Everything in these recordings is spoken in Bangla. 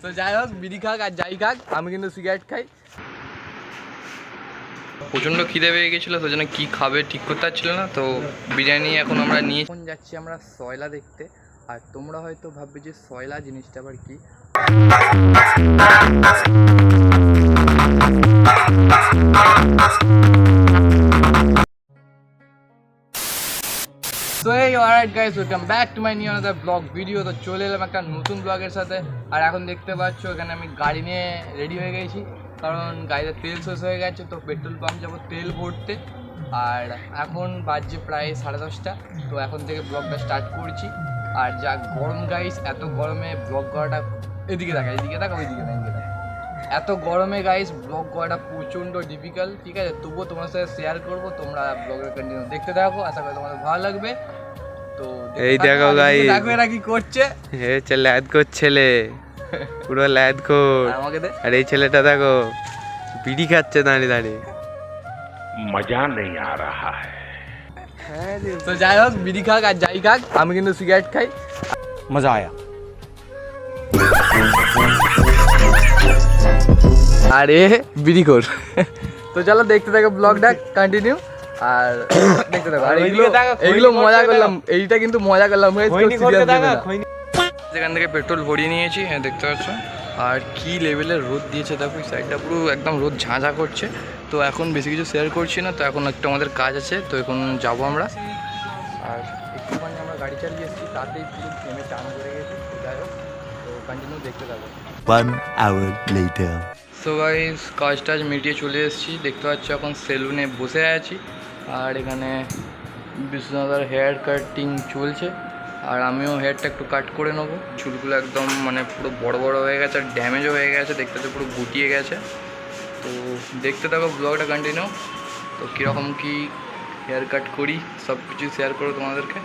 তো যাই হোক, বিড়ি খাক আর যাই খাক, আমি কিন্তু সিগারেট খাই। প্রচণ্ড খিদে পেয়ে গেছিলো, তো জন্য কী খাবে ঠিক করতে পারছিল না, তো বিরিয়ানি এখন আমরা নিয়ে এখন যাচ্ছি আমরা সয়লা দেখতে। আর তোমরা হয়তো ভাববে যে সয়লা জিনিসটা আবার কি। সো এই alright guys, welcome back to my new another blog video. তো চলে এলাম একটা নতুন ব্লগের সাথে। আর এখন দেখতে পাচ্ছ এখানে আমি গাড়ি নিয়ে রেডি হয়ে গেছি, কারণ গাড়িতে তেল শেষ হয়ে গেছে। তো পেট্রোল পাম্প যাবো তেল ভরতে। আর এখন বাজছে প্রায় 10:30। তো এখন থেকে ব্লগটা স্টার্ট করছি। আর যা গরম গাইস, এত গরমে ব্লগ করাটা, এদিকে দেখা ওইদিকে দেখা, এত গরমে গাইস ব্লগ করাটা প্রচণ্ড ডিফিকাল্ট, ঠিক আছে। তবুও তোমার সাথে শেয়ার করবো, তোমরা ব্লগের কন্টিনিউ দেখতে থাকো, আশা করি তোমাদের ভালো লাগবে। তো এই দেখো গাইস, দেখো এরা কি করছে। হে ছেলে ল্যাদ ছেলে, পুরো ল্যাদ খোর। আমাকে দে। আর এই ছেলেটা দেখো বিড়ি খাচ্ছে দাঁড়িয়ে দাঁড়িয়ে, মজা নেই আ রাহা হ্যাঁ। তো যাই হোক, বিড়ি খাক আর যাই খাক, আমি কিন্তু সিগারেট খাই। মজা আয়া। আরে বিড়ি খোর। তো চলো দেখতে থাকো ব্লগটা কন্টিনিউ, আর দেখতে থাকো। আর এইগুলো মজা করলাম, এইটা কিন্তু মজা করলাম। যেখান থেকে পেট্রোল ভরিয়ে নিয়েছি, হ্যাঁ দেখতে পাচ্ছ। আর কি লেভেলের রোদ দিয়েছে দেখো, এই সাইডটা পুরো একদম রোদ ঝাঁঝা করছে। তো এখন বেশি কিছু শেয়ার করছি না, তো এখন একটু আমাদের কাজ আছে, তো এখন যাবো আমরা। আর একটুখানি আমরা গাড়ি চালিয়ে এসেছি, তাতেই পুরো থেমে টান করে গেছি। যাই হোক, তো কন্টিনিউ দেখতে থাকো। 1 hour later. সো গাইস, কাজ টাজ মিটিয়ে চলে এসেছি, দেখতে পাচ্ছ এখন সেলুনে বসে আছি। আর এখানে বিশ্বনাথার হেয়ার কাটিং চলছে, আর আমিও হেয়ারটা একটু কাট করে নেবো। চুলগুলো একদম মানে পুরো বড় বড় হয়ে গেছে, আর ড্যামেজও হয়ে গেছে, দেখতে তো পুরো গুটিয়ে গেছে। তো দেখতে থাকো ব্লগটা কন্টিনিউ। তো কীরকম কী হেয়ার কাট করি সব কিছু শেয়ার করো তোমাদেরকে।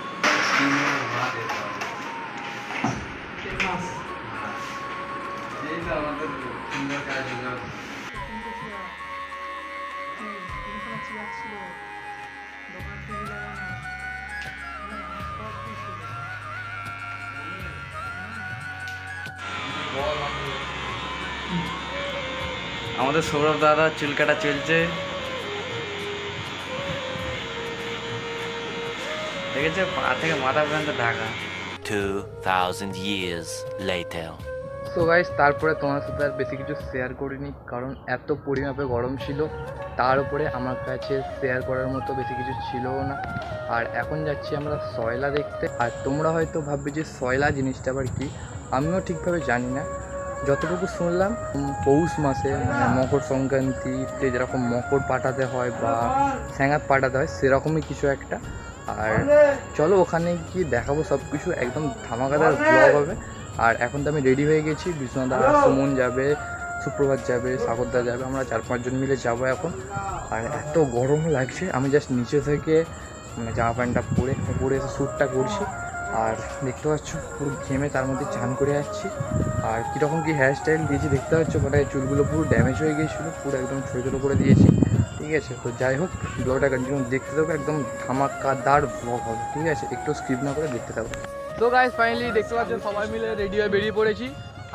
আমাদের সুন্দর কাজ হলো। আমাদের সৌরভ দাদা চুল কাটা চলছে, দেখেছে পা থেকে মাথা পর্যন্ত Dhaka. 2000 years later. So guys, তারপরে তোমার সাথে আর বেশি কিছু শেয়ার করিনি, কারণ এত পরিমাপে গরম ছিল। তার উপরে আমার কাছে শেয়ার করার মতো বেশি কিছু ছিলও না। আর এখন যাচ্ছি আমরা সয়লা দেখতে। আর তোমরা হয়তো ভাববে যে সয়লা জিনিসটা আবার কি। আমিও ঠিকভাবে জানি না, যতটুকু শুনলাম পৌষ মাসে মানে মকর সংক্রান্তিতে যেরকম মকর পাঠাতে হয় বা স্যাঙাত পাঠাতে হয়, সেরকমই কিছু একটা। আর চলো ওখানে গিয়ে দেখাবো সব কিছু, একদম ধামাকাদার ব্লগ হবে। আর এখন তো আমি রেডি হয়ে গেছি, বিশ্বনাথ, সুমন যাবে, সুপ্রভাত যাবে, সাগরদা যাবে, আমরা 4-5 জন মিলে যাবো এখন। আর এত গরম লাগছে, আমি জাস্ট নিচে থেকে মানে জামা প্যান্টটা পরে এসে শ্যুটটা করছি। আর দেখতে পাচ্ছ পুরো ঘেমে তার মধ্যে চান করে যাচ্ছি। আর কীরকম কী হেয়ার স্টাইল দিয়েছি দেখতে পাচ্ছ, মানে চুলগুলো পুরো ড্যামেজ হয়ে গিয়েছিলো, পুরো একদম ছোটো ছোটো করে দিয়েছি, ঠিক আছে। তো যাই হোক, ব্লগটা কন্টিনিউ দেখতে থাকো, একদম ধামাকাদার ব্লগ হবে, ঠিক আছে। একটু স্কিপ না করে দেখতে থাকো। তো গাইস, ফাইনালি দেখতে পাচ্ছ সবাই মিলে রেডি হয়ে বেরিয়ে পড়েছি।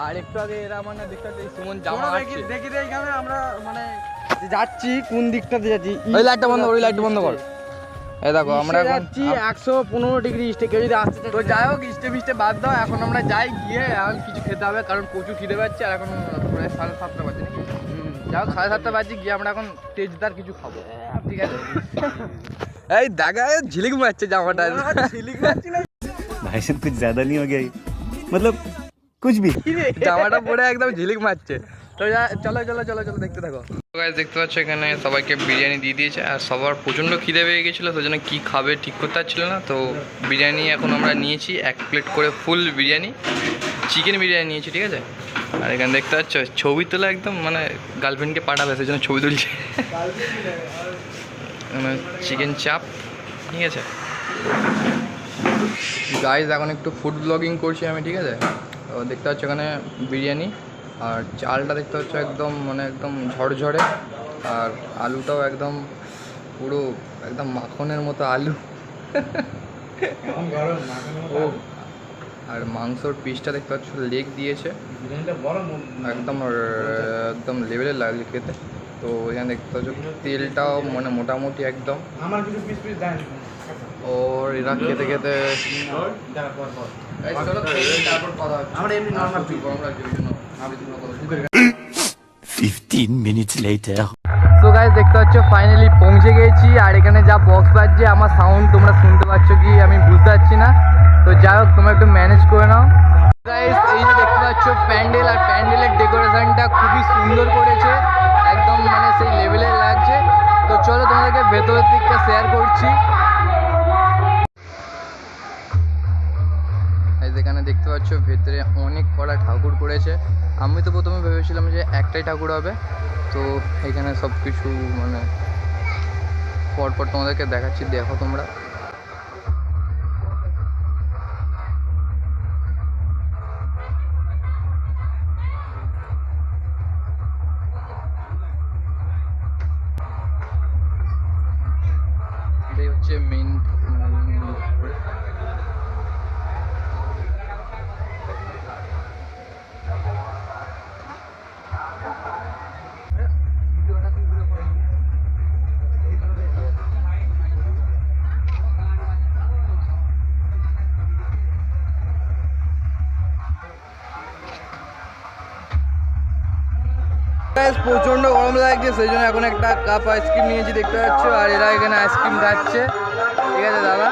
আর একটু আগে এরা মানে দেখতে পাচ্ছি সুমন জামা দেখি এইখানে আমরা মানে যাচ্ছি কোন দিকটাতে যাচ্ছি। ওই লাইটটা বন্ধ কর, ওই লাইটটা বন্ধ কর। এই দেখো আমরা যাচ্ছি 115 ডিগ্রি স্টে, কেউ যদি আসতে। তো যাই হোক, স্টে বাদ দাও, এখন আমরা যাই, গিয়ে এখন কিছু খেতে হবে, কারণ প্রচুর খিদে পাচ্ছে। আর এখন প্রায় 7:30 বাজে নাকি, যাই হোক 7:30 বাজে, গিয়ে আমরা এখন তেজদার কিছু খাবো, ঠিক আছে। এই দেখা ঝিলিক মারছে জামাটা, ঝিলিক মারছি না भाई साहब कुछ ज्यादा नहीं हो गया ये? मतलब कुछ भी। জামাটা পরে একদম ঝিলিক মারছে। তো চলো চলো চলো চলো দেখতে থাকো। গাইস, দেখতে পাচ্ছ এখানে সবাইকে বিরিয়ানি দিয়ে দিয়েছে, আর সবার প্রচণ্ড খিদে পেয়ে গেছিলো, তো জন্য কী খাবে ঠিক করতে পারছিল না। তো বিরিয়ানি এখন আমরা নিয়েছি 1 প্লেট করে, ফুল বিরিয়ানি, চিকেন বিরিয়ানি নিয়েছি, ঠিক আছে। আর এখানে দেখতে পাচ্ছ ছবি তোলা, একদম মানে গার্লফ্রেন্ডকে পাঠাবে সেই জন্য ছবি তুলছে। চিকেন চাপ, ঠিক আছে। গাইজ, এখন একটু ফুড ব্লগিং করছি আমি, ঠিক আছে। তো দেখতে পাচ্ছ এখানে বিরিয়ানি, আর চালটা দেখতে পাচ্ছ একদম মানে একদম ঝরঝরে, আর আলুটাও একদম পুরো একদম মাখনের মতো আলু। ও আর মাংসর পিসটা দেখতে পাচ্ছ লেগ দিয়েছে, একদম একদম লেভেলের লাগছে খেতে। তো এখানে দেখতে পাচ্ছ তেলটাও মানে মোটামুটি একদম। ওর এরা খেতে খেতে চলো তারপর কথা হচ্ছে। আমরা এমনি নর্মাল গরম লাগছে ওই জন্য 15 minutes later. তো গাইস দেখতে পাচ্ছ ফাইনালি পৌঁছে গেছি। আর এখানে যা বক্স বাজছে আমার সাউন্ড তোমরা শুনতে পাচ্ছ কি আমি বুঝতে পারছি না। তো যাই হোক তোমরা একটু ম্যানেজ করে নাও। গাইস এই যে দেখতে পাচ্ছ প্যান্ডেল, আর প্যান্ডেলের ডেকোরেশনটা খুবই সুন্দর করেছে, একদম মানে সেই লেভেলের লাগছে। তো চলো তোমাদেরকে ভেতরের দিকটা শেয়ার করছি। এখানে দেখতে পাচ্ছ ভেতরে অনেক কড়া ঠাকুর করেছে। আমি তো প্রথমে ভেবেছিলাম যে একটাই ঠাকুর হবে। তো এখানে সব কিছু মানে পরপর তোমাদেরকে দেখাচ্ছি, দেখো তোমরা। এটাই হচ্ছে মেইন। প্রচন্ড গরম লাগছে, সেই জন্য এখন একটা কাপ আইসক্রিম নিয়েছি দেখতে পাচ্ছ। আর এরা এখানে আইসক্রিম খাচ্ছে, ঠিক আছে দাদা।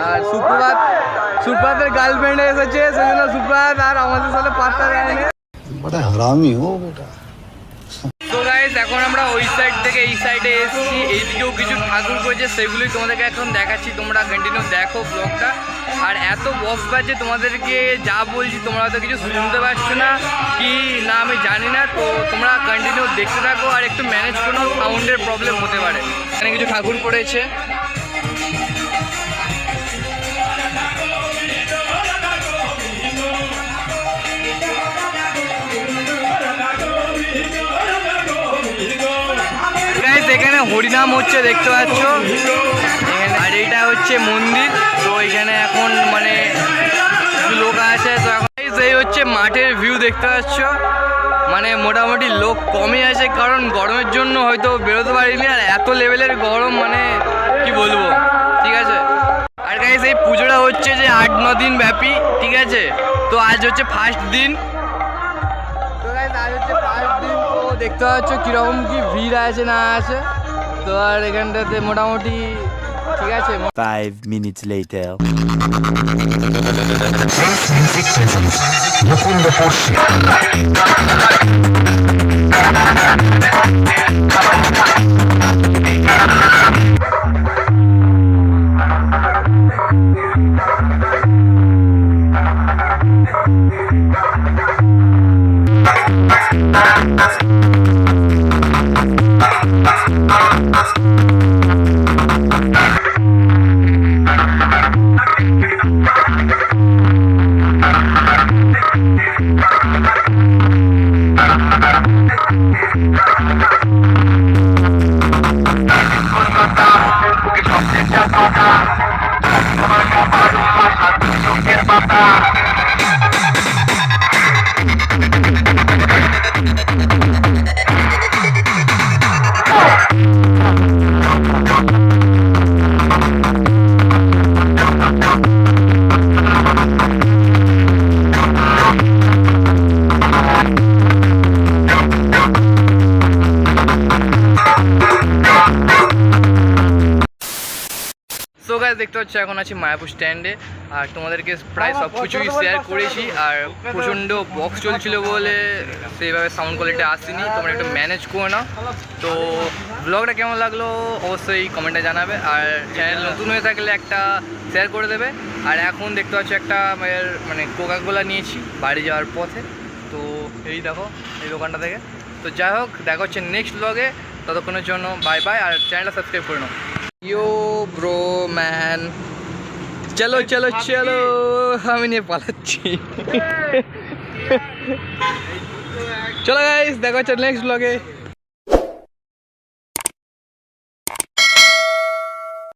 আর সুপ্রভাতের গার্লফ্রেন্ড এসেছে, সেই জন্য সুপ্রভাত আর আমাদের সাথে পাত্তা দেয়নি। बड़ा हरामी हो बेटा। তো গাইস এখন আমরা ওই সাইড থেকে এই সাইডে এসেছি, এইদিকেও কিছু ঠাকুর করেছে, সেগুলোই তোমাদেরকে এখন দেখাচ্ছি। তোমরা কন্টিনিউ দেখো ব্লগটা। আর এত বক্স বাজছে, তোমাদেরকে যা বলছি তোমরা হয়তো কিছু শুনতে পাচ্ছ না কি না আমি জানি না। তো তোমরা কন্টিনিউ দেখতে থাকো আর একটু ম্যানেজ করো, সাউন্ডের প্রবলেম হতে পারে। এখানে কিছু ঠাকুর করেছে। এখানে হরিনাম হচ্ছে দেখতে পাচ্ছ, আর এইটা হচ্ছে মন্দির। তো এখানে এখন মানে লোক আছে। তো এখন এই হচ্ছে মাঠের ভিউ দেখতে পাচ্ছ, মানে মোটামুটি লোক কমই আছে, কারণ গরমের জন্য হয়তো বেরোতে পারিনি। আর এত লেভেলের গরম মানে কি বলবো, ঠিক আছে। আর গাইস এই পুজোটা হচ্ছে যে 8-9 দিন ব্যাপী, ঠিক আছে। তো আজ হচ্ছে ফার্স্ট দিন। তো গাইস আজ হচ্ছে ফার্স্ট দিন। তো দেখতে পাচ্ছ কীরকম কি ভিড় আছে না আছে। তো আর এখানটাতে মোটামুটি ঠিক আছে। 5 minutes later. সো গাইস দেখতে পাচ্ছ এখন আছি মায়াপুর স্ট্যান্ডে। আর তোমাদেরকে প্রায় সব কিছুই শেয়ার করেছি। আর প্রচণ্ড বক্স চলছিল বলে সেইভাবে সাউন্ড কোয়ালিটি আসেনি, তোমরা একটু ম্যানেজ করে নাও। তো ব্লগটা কেমন লাগলো অবশ্যই কমেন্টে জানাবে। আর চ্যানেল নতুন হয়ে থাকলে একটা শেয়ার করে দেবে। আর এখন দেখতে পাচ্ছ একটা মানে কোকাকোলা নিয়েছি বাড়ি যাওয়ার পথে। তো এই দেখো এই দোকানটা থেকে। তো যাই হোক দেখা হচ্ছে নেক্সট ব্লগে, ততক্ষণের জন্য বাই বাই। আর চ্যানেলটা সাবস্ক্রাইব করে নাও। यो ब्रो मैन चलो चलो चलो আমি নিয়ে পালাচ্ছি। চলো গাইস দেখা হচ্ছে নেক্সট ব্লগে।